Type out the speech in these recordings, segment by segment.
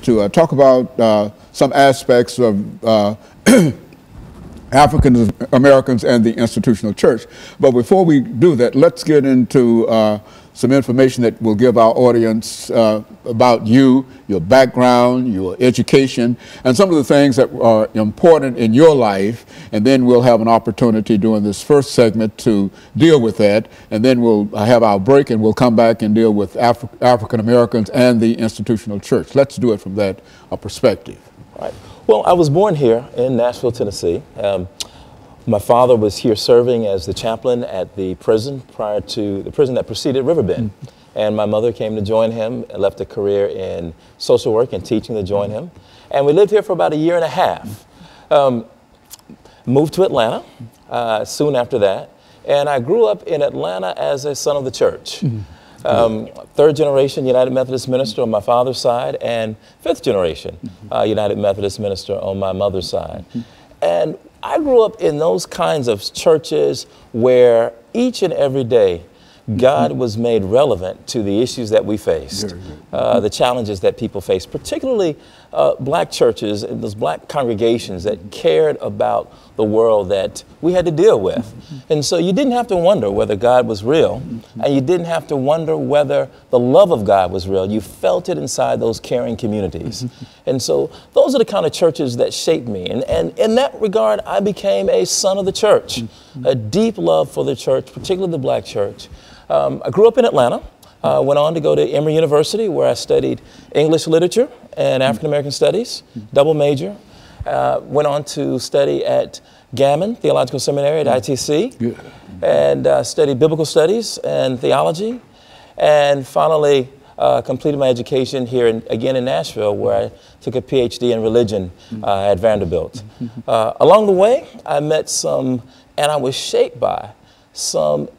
to talk about some aspects of African Americans and the institutional church. But before we do that, let's get into some information that will give our audience about you, your background, your education, and some of the things that are important in your life. And then we'll have an opportunity during this first segment to deal with that. And then we'll have our break and we'll come back and deal with African Americans and the institutional church. Let's do it from that perspective. All right. Well, I was born here in Nashville, Tennessee. My father was here serving as the chaplain at the prison prior to the prison that preceded Riverbend. And my mother came to join him and left a career in social work and teaching to join him. And we lived here for about a year and a half. Moved to Atlanta soon after that. And I grew up in Atlanta as a son of the church. Third generation United Methodist minister on my father's side, and fifth generation United Methodist minister on my mother's side. And I grew up in those kinds of churches where each and every day God was made relevant to the issues that we faced, the challenges that people faced, particularly black churches and those black congregations that cared about the world that we had to deal with. And so you didn't have to wonder whether God was real, and you didn't have to wonder whether the love of God was real. You felt it inside those caring communities. And so those are the kind of churches that shaped me. And in that regard, I became a son of the church, a deep love for the church, particularly the black church. I grew up in Atlanta, went on to go to Emory University, where I studied English literature and African American studies, double major. Went on to study at Gammon Theological Seminary at ITC, and studied biblical studies and theology, and finally completed my education here again in Nashville, where I took a PhD in religion at Vanderbilt. Along the way, I met some, and I was shaped by some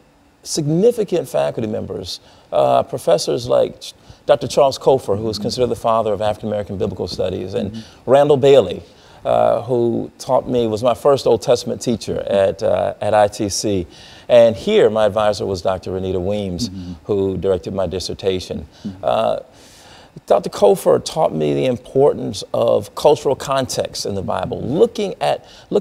significant faculty members, professors like Dr. Charles Cofer, who is considered the father of African American biblical studies, and Randall Bailey, who taught me, was my first Old Testament teacher at ITC. And here, my advisor was Dr. Renita Weems, who directed my dissertation. Dr. Cofer taught me the importance of cultural context in the Bible, look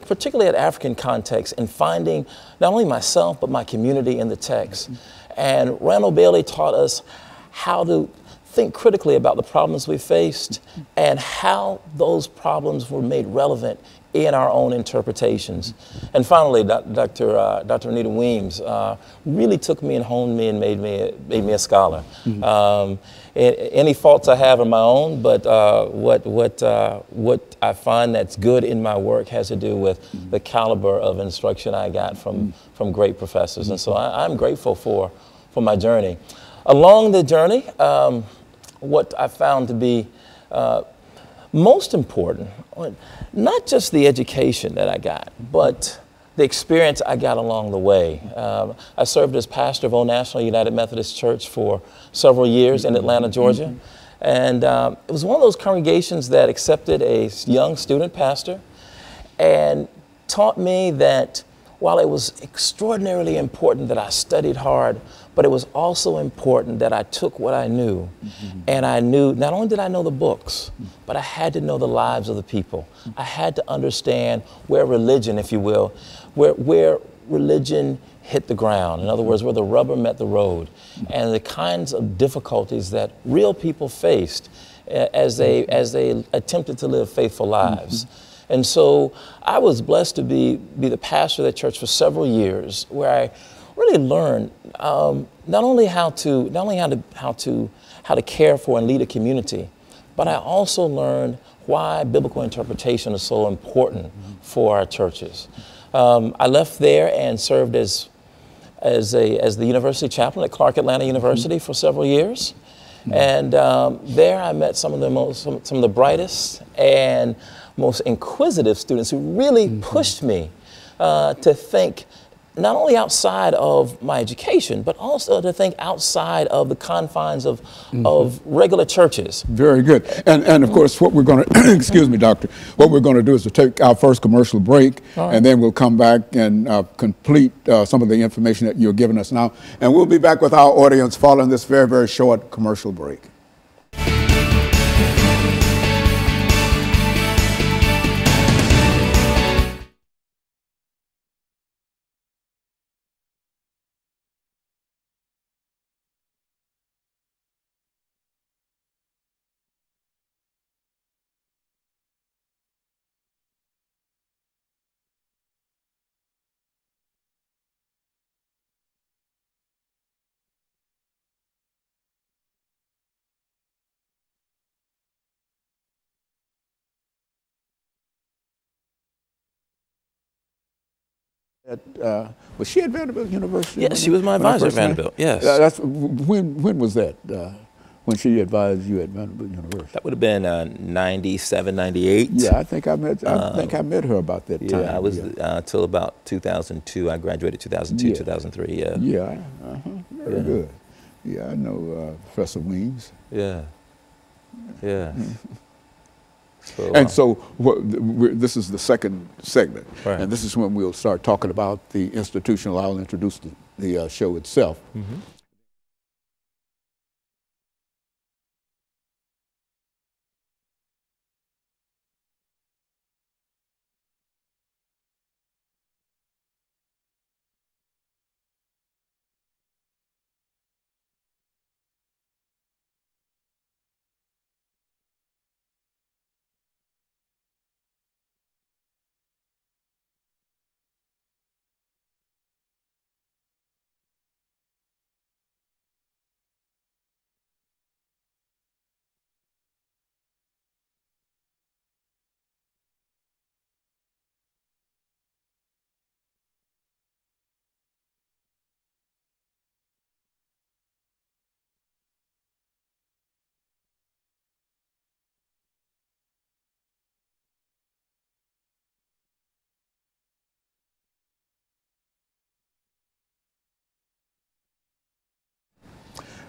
particularly at African context and finding not only myself, but my community in the text. And Randall Bailey taught us how to think critically about the problems we faced and how those problems were made relevant in our own interpretations. And finally, Dr. Renita Weems really took me and honed me and made me a scholar. Any faults I have are my own, but what I find that's good in my work has to do with the caliber of instruction I got from great professors. And so I'm grateful for my journey. Along the journey, what I found to be most important, not just the education that I got, but the experience I got along the way. I served as pastor of Old National United Methodist Church for several years in Atlanta, Georgia. And it was one of those congregations that accepted a young student pastor and taught me that while it was extraordinarily important that I studied hard, but it was also important that I took what I knew, and I knew, not only did I know the books, but I had to know the lives of the people. I had to understand where religion, if you will, where religion hit the ground. In other words, where the rubber met the road, and the kinds of difficulties that real people faced as they attempted to live faithful lives. And so I was blessed to be the pastor of that church for several years, where I really learned not only how to care for and lead a community, but I also learned why biblical interpretation is so important for our churches. I left there and served as the university chaplain at Clark Atlanta University for several years. And there I met some of the brightest and most inquisitive students who really pushed me to think not only outside of my education, but also to think outside of the confines of regular churches. Very good. And of course, what we're going to, excuse me, Doctor, what we're going to do is to take our first commercial break, and then we'll come back and complete some of the information that you're giving us now. And we'll be back with our audience following this very, very short commercial break. Was she at Vanderbilt University? Yeah, she was my advisor at Vanderbilt, yes. When was that? When she advised you at Vanderbilt University? That would have been 97, 98. Yeah, I think I met her about that time. Yeah, I was till about 2002. I graduated 2002, 2003, yeah. Yeah, very good. Yeah, I know Professor Weems. Yeah, yeah. So this is the second segment, right. And this is when we'll start talking about the institutional. I'll introduce the show itself. Mm-hmm.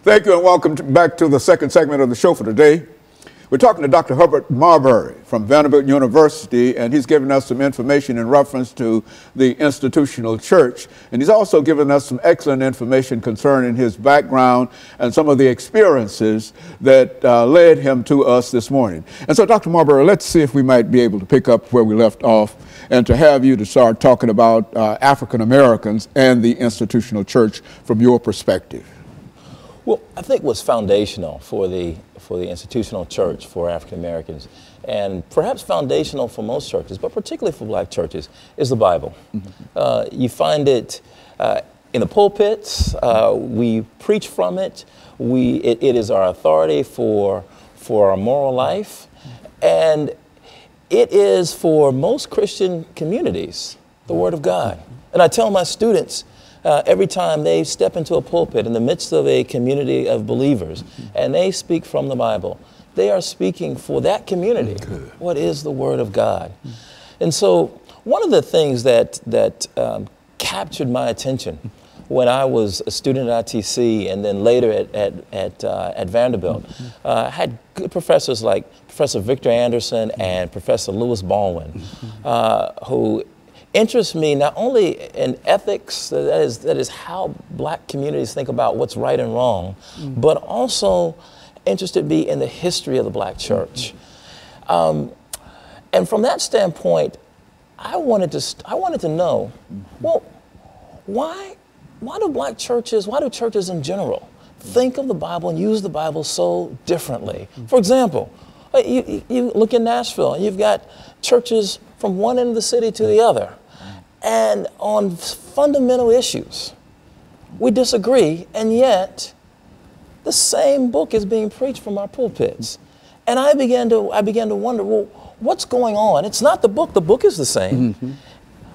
Thank you and welcome back to the second segment of the show for today. We're talking to Dr. Herbert Marbury from Vanderbilt University, and he's giving us some information in reference to the institutional church. And he's also given us some excellent information concerning his background and some of the experiences that led him to us this morning. And so, Dr. Marbury, let's see if we might be able to pick up where we left off and to have you to start talking about African Americans and the institutional church from your perspective. Well, I think what's foundational for the institutional church for African Americans, and perhaps foundational for most churches, but particularly for black churches, is the Bible. Mm-hmm. You find it in the pulpits. We preach from it. It is our authority for our moral life, and it is for most Christian communities the Word of God. And I tell my students, every time they step into a pulpit in the midst of a community of believers and they speak from the Bible, they are speaking for that community. What is the Word of God? And so one of the things that captured my attention when I was a student at ITC and then later at Vanderbilt, I had good professors like Professor Victor Anderson and Professor Lewis Baldwin, who interests me not only in ethics, that is how black communities think about what's right and wrong, but also interested me in the history of the black church. And from that standpoint, I wanted to know, well, why do black churches, why do churches in general think of the Bible and use the Bible so differently? For example, you look in Nashville and you've got churches from one end of the city to the other. And on fundamental issues, we disagree, and yet the same book is being preached from our pulpits. And I began to wonder, well, what's going on? It's not the book is the same. Mm-hmm.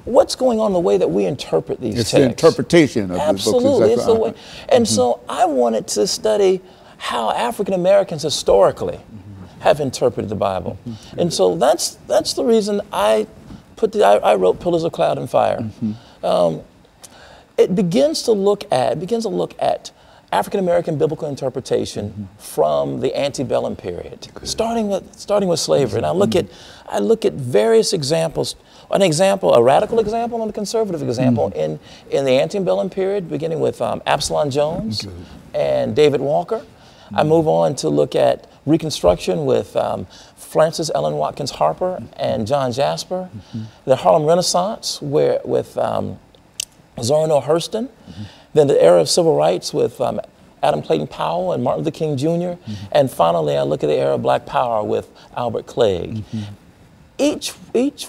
What's going on in the way that we interpret these texts? It's the interpretation of the book. Absolutely, it's the way. And so I wanted to study how African Americans historically have interpreted the Bible. And so that's the reason I wrote Pillars of Cloud and Fire. It begins to look at African American biblical interpretation from the antebellum period, starting with slavery. And I look at various examples. A radical example and a conservative example in the antebellum period, beginning with Absalom Jones and David Walker. I move on to look at Reconstruction with Frances Ellen Watkins Harper and John Jasper. The Harlem Renaissance with Zora Neale Hurston. Then the era of civil rights with Adam Clayton Powell and Martin Luther King Jr. And finally, I look at the era of Black Power with Albert Clegg. Each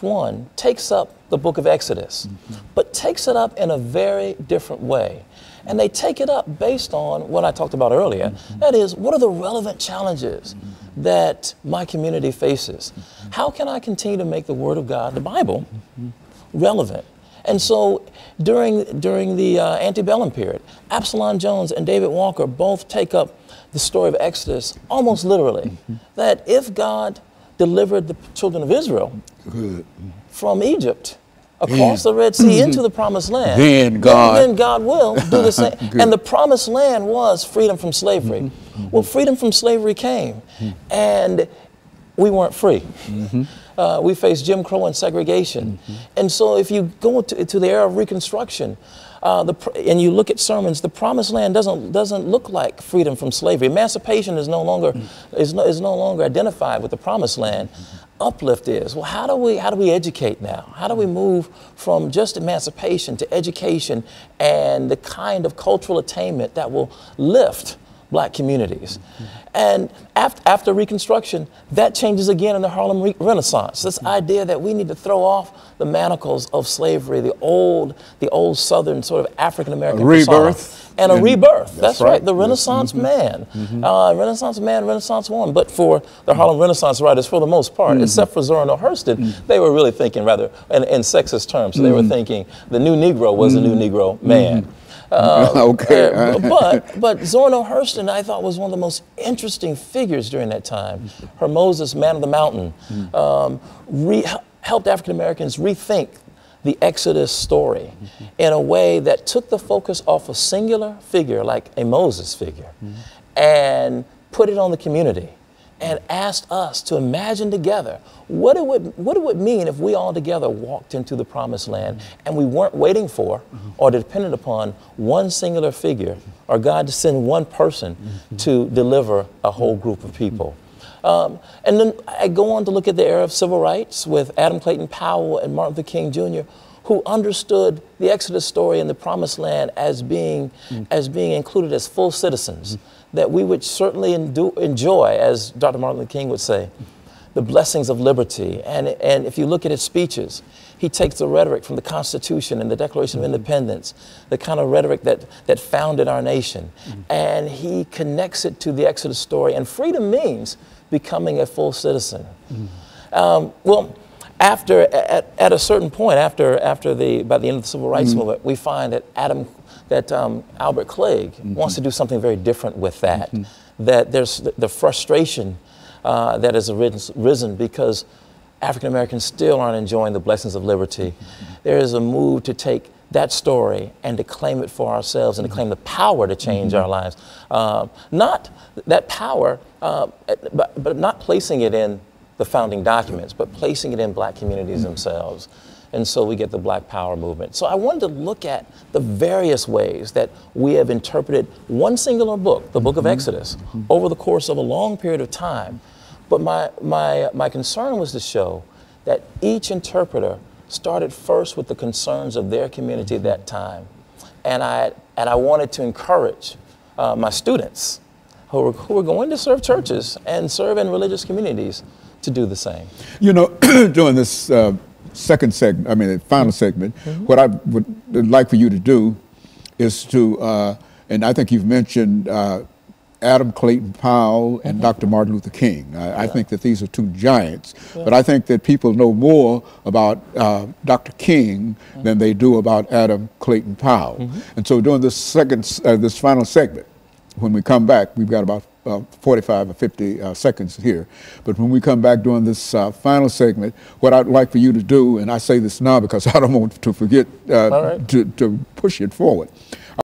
one takes up the book of Exodus, but takes it up in a very different way. And they take it up based on what I talked about earlier. That is, what are the relevant challenges that my community faces? How can I continue to make the Word of God, the Bible, relevant? And so during the antebellum period, Absalom Jones and David Walker both take up the story of Exodus almost literally, that if God delivered the children of Israel from Egypt, across the Red Sea into the Promised Land, then God will do the same. And the Promised Land was freedom from slavery. Well, freedom from slavery came, and we weren't free. We faced Jim Crow and segregation. And so if you go to the era of Reconstruction, and you look at sermons, the Promised Land doesn't look like freedom from slavery. Emancipation is no longer identified with the Promised Land. Uplift is. Well, how do we educate now? How do we move from just emancipation to education and the kind of cultural attainment that will lift Black communities? And after Reconstruction, that changes again in the Harlem Renaissance. This idea that we need to throw off the manacles of slavery, the old Southern sort of African-American rebirth. And a rebirth. That's right. The Renaissance man. Renaissance man, Renaissance woman. But for the Harlem Renaissance writers, for the most part, except for Zora Neale Hurston, they were really thinking rather in sexist terms. So they were thinking the new Negro was the new Negro man. But Zora Neale Hurston, I thought, was one of the most interesting figures during that time. Her Moses, Man of the Mountain, helped African Americans rethink the Exodus story in a way that took the focus off a singular figure like a Moses figure and put it on the community and asked us to imagine together what it would mean if we all together walked into the Promised Land and we weren't waiting for or dependent upon one singular figure or God to send one person to deliver a whole group of people. And then I go on to look at the era of civil rights with Adam Clayton Powell and Martin Luther King Jr., who understood the Exodus story in the Promised Land as being included as full citizens, that we would certainly enjoy, as Dr. Martin Luther King would say, the blessings of liberty. And if you look at his speeches, he takes the rhetoric from the Constitution and the Declaration of Independence, the kind of rhetoric that founded our nation, and he connects it to the Exodus story. And freedom means becoming a full citizen. Well, at a certain point, by the end of the Civil Rights Movement, we find that Albert Clegg wants to do something very different with that. That there's the frustration that has risen because African Americans still aren't enjoying the blessings of liberty. There is a move to take that story and to claim it for ourselves and to claim the power to change our lives. Not that power, but not placing it in the founding documents, but placing it in Black communities themselves. And so we get the Black Power movement. So I wanted to look at the various ways that we have interpreted one singular book, the book of Exodus, over the course of a long period of time. But my concern was to show that each interpreter started first with the concerns of their community at that time. And I wanted to encourage my students who were going to serve churches and serve in religious communities to do the same. You know, during this second segment, final segment, what I would like for you to do is to, and I think you've mentioned Adam Clayton Powell and Dr. Martin Luther King. I think that these are two giants, but I think that people know more about Dr. King than they do about Adam Clayton Powell. And so during this final segment, when we come back, we've got about 45 or 50 seconds here. But when we come back during this final segment, what I'd like for you to do, and I say this now because I don't want to forget to push it forward.